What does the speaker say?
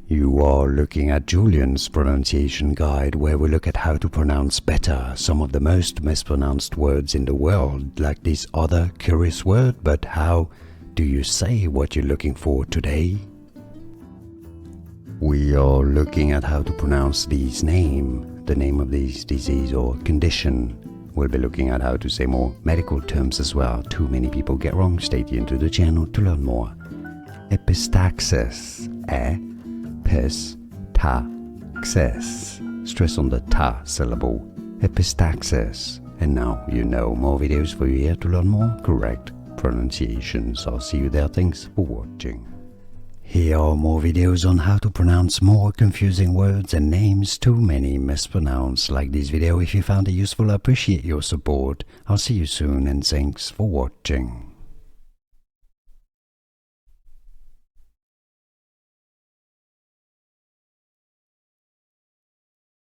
You are looking at Julian's pronunciation guide, where we look at how to pronounce better some of the most mispronounced words in the world, like this other curious word. But how do you say what you're looking for today? We are looking at how to pronounce this name, the name of this disease or condition. We'll be looking at how to say more medical terms as well. Too many people get wrong. Stay tuned to the channel to learn more. Epistaxis. Epistaxis. Stress on the ta syllable. Epistaxis. And now you know, more videos for you here to learn more correct pronunciations. I'll see you there. Thanks for watching. Here are more videos on how to pronounce more confusing words and names too many mispronounced. Like this video if you found it useful. I appreciate your support. I'll see you soon and thanks for watching.